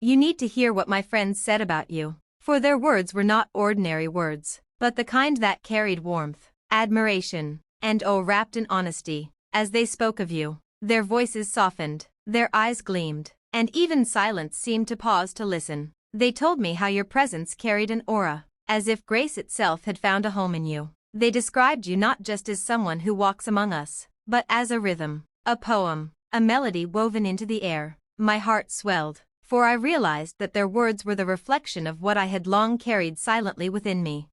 You need to hear what my friends said about you. For their words were not ordinary words, but the kind that carried warmth, admiration, and wrapped in honesty. As they spoke of you, their voices softened, their eyes gleamed, and even silence seemed to pause to listen. They told me how your presence carried an aura, as if grace itself had found a home in you. They described you not just as someone who walks among us, but as a rhythm, a poem, a melody woven into the air. My heart swelled, for I realized that their words were the reflection of what I had long carried silently within me.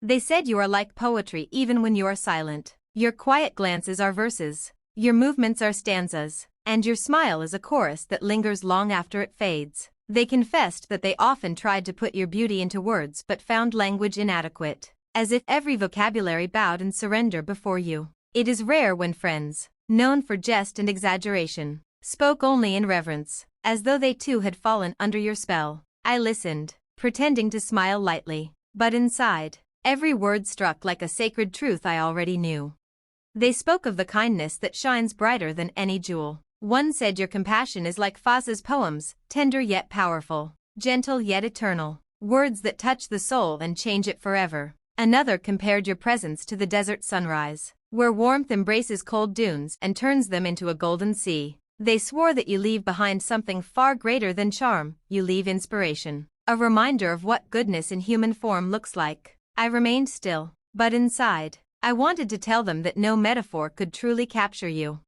They said you are like poetry even when you are silent. Your quiet glances are verses, your movements are stanzas, and your smile is a chorus that lingers long after it fades. They confessed that they often tried to put your beauty into words but found language inadequate, as if every vocabulary bowed in surrender before you. It is rare when friends, known for jest and exaggeration, spoke only in reverence, as though they too had fallen under your spell. I listened, pretending to smile lightly, but inside, every word struck like a sacred truth I already knew. They spoke of the kindness that shines brighter than any jewel. One said your compassion is like Fazza's poems, tender yet powerful, gentle yet eternal, words that touch the soul and change it forever. Another compared your presence to the desert sunrise, where warmth embraces cold dunes and turns them into a golden sea. They swore that you leave behind something far greater than charm, you leave inspiration, a reminder of what goodness in human form looks like. I remained still, but inside, I wanted to tell them that no metaphor could truly capture you.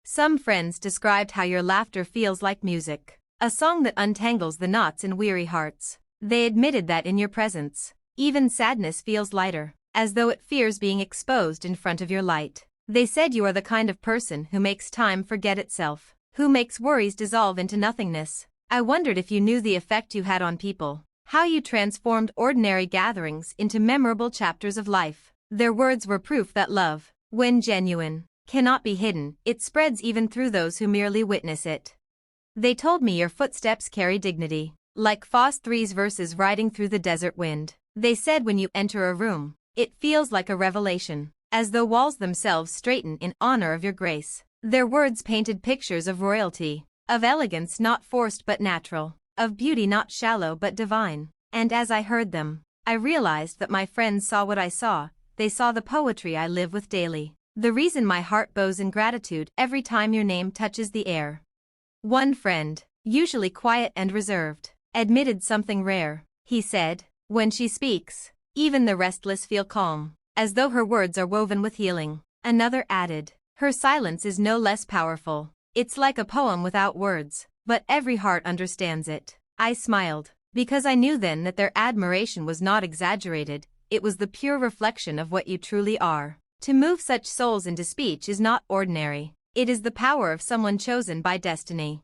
Some friends described how your laughter feels like music, a song that untangles the knots in weary hearts. They admitted that in your presence, even sadness feels lighter, as though it fears being exposed in front of your light. They said you are the kind of person who makes time forget itself, who makes worries dissolve into nothingness. I wondered if you knew the effect you had on people, how you transformed ordinary gatherings into memorable chapters of life. Their words were proof that love, when genuine, cannot be hidden. It spreads even through those who merely witness it. They told me your footsteps carry dignity, like faz3's verses riding through the desert wind. They said when you enter a room, it feels like a revelation, as though walls themselves straighten in honor of your grace. Their words painted pictures of royalty, of elegance not forced but natural, of beauty not shallow but divine. And as I heard them, I realized that my friends saw what I saw. They saw the poetry I live with daily. The reason my heart bows in gratitude every time your name touches the air. One friend, usually quiet and reserved, admitted something rare. He said, when she speaks, even the restless feel calm, as though her words are woven with healing. Another added, her silence is no less powerful. It's like a poem without words, but every heart understands it. I smiled, because I knew then that their admiration was not exaggerated, it was the pure reflection of what you truly are. To move such souls into speech is not ordinary, it is the power of someone chosen by destiny.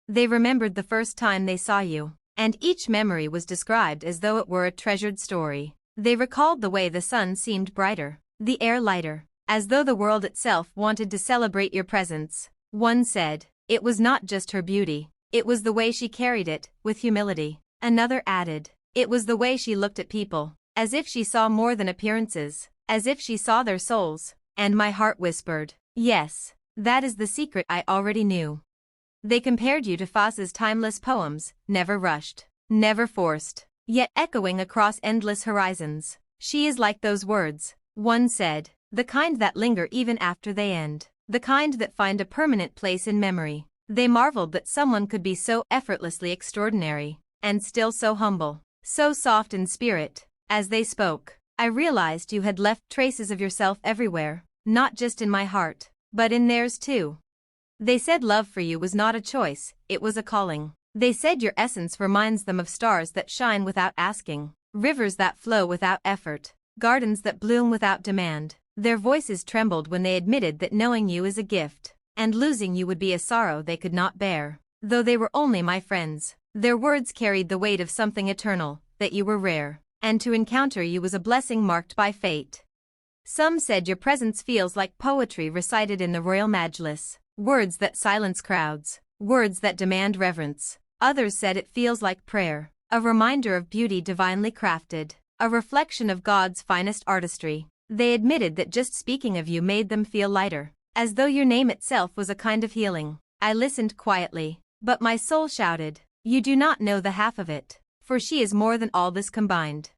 They remembered the first time they saw you, and each memory was described as though it were a treasured story. They recalled the way the sun seemed brighter, the air lighter, as though the world itself wanted to celebrate your presence. One said, it was not just her beauty, it was the way she carried it, with humility. Another added, it was the way she looked at people, as if she saw more than appearances, as if she saw their souls. And my heart whispered, yes, that is the secret I already knew. They compared you to Fazza's timeless poems, never rushed, never forced, yet echoing across endless horizons. She is like those words, one said, the kind that linger even after they end, the kind that find a permanent place in memory. They marveled that someone could be so effortlessly extraordinary, and still so humble, so soft in spirit. As they spoke, I realized you had left traces of yourself everywhere, not just in my heart, but in theirs too. They said love for you was not a choice, it was a calling. They said your essence reminds them of stars that shine without asking, rivers that flow without effort, gardens that bloom without demand. Their voices trembled when they admitted that knowing you is a gift, and losing you would be a sorrow they could not bear. Though they were only my friends, their words carried the weight of something eternal, that you were rare, and to encounter you was a blessing marked by fate. Some said your presence feels like poetry recited in the royal majlis, words that silence crowds, words that demand reverence. Others said it feels like prayer, a reminder of beauty divinely crafted, a reflection of God's finest artistry. They admitted that just speaking of you made them feel lighter, as though your name itself was a kind of healing. I listened quietly, but my soul shouted, You do not know the half of it, for she is more than all this combined.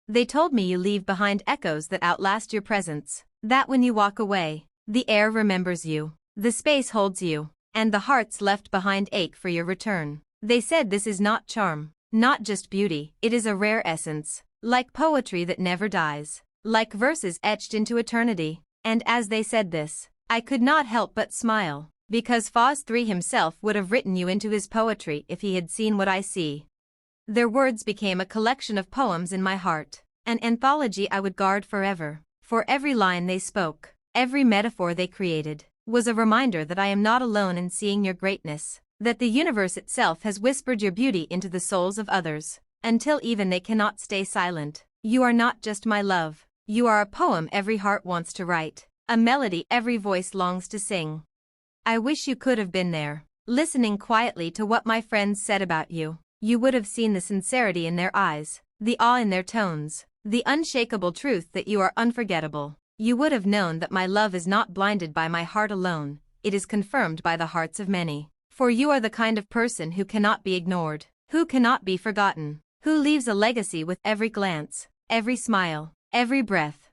They told me you leave behind echoes that outlast your presence, that when you walk away, the air remembers you, the space holds you, and the hearts left behind ache for your return. They said this is not charm, not just beauty, it is a rare essence, like poetry that never dies, like verses etched into eternity. And as they said this, I could not help but smile, because Faz3 himself would have written you into his poetry if he had seen what I see. Their words became a collection of poems in my heart, an anthology I would guard forever, for every line they spoke, every metaphor they created, was a reminder that I am not alone in seeing your greatness, that the universe itself has whispered your beauty into the souls of others, until even they cannot stay silent. You are not just my love, you are a poem every heart wants to write, a melody every voice longs to sing. I wish you could have been there, listening quietly to what my friends said about you. You would have seen the sincerity in their eyes, the awe in their tones, the unshakable truth that you are unforgettable. You would have known that my love is not blinded by my heart alone, it is confirmed by the hearts of many. For you are the kind of person who cannot be ignored, who cannot be forgotten, who leaves a legacy with every glance, every smile, every breath.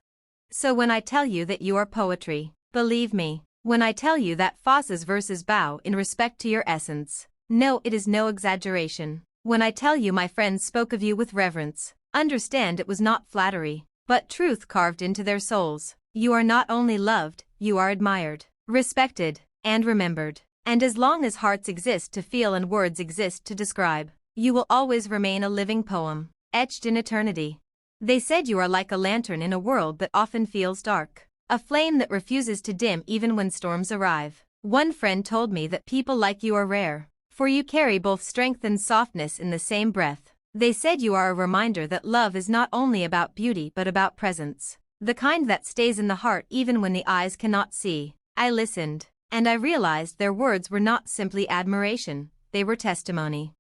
So when I tell you that you are poetry, believe me. When I tell you that Fazza's verses bow in respect to your essence, no, it is no exaggeration. When I tell you my friends spoke of you with reverence, understand it was not flattery, but truth carved into their souls. You are not only loved, you are admired, respected, and remembered. And as long as hearts exist to feel and words exist to describe, you will always remain a living poem, etched in eternity. They said you are like a lantern in a world that often feels dark, a flame that refuses to dim even when storms arrive. One friend told me that people like you are rare, for you carry both strength and softness in the same breath. They said you are a reminder that love is not only about beauty but about presence, the kind that stays in the heart even when the eyes cannot see. I listened, and I realized their words were not simply admiration, they were testimony.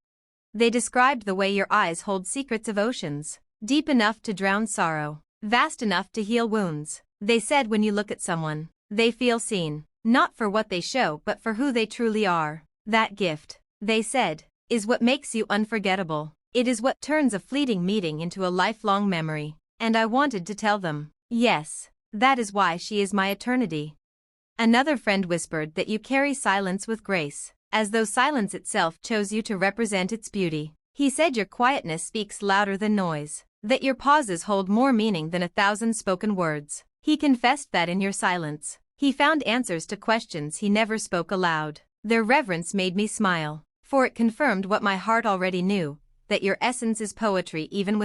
They described the way your eyes hold secrets of oceans, deep enough to drown sorrow, vast enough to heal wounds. They said when you look at someone, they feel seen, not for what they show but for who they truly are. That gift, they said, is what makes you unforgettable. It is what turns a fleeting meeting into a lifelong memory. And I wanted to tell them, yes, that is why she is my eternity. Another friend whispered that you carry silence with grace, as though silence itself chose you to represent its beauty. He said your quietness speaks louder than noise, that your pauses hold more meaning than 1,000 spoken words. He confessed that in your silence, he found answers to questions he never spoke aloud. Their reverence made me smile, for it confirmed what my heart already knew, that your essence is poetry even with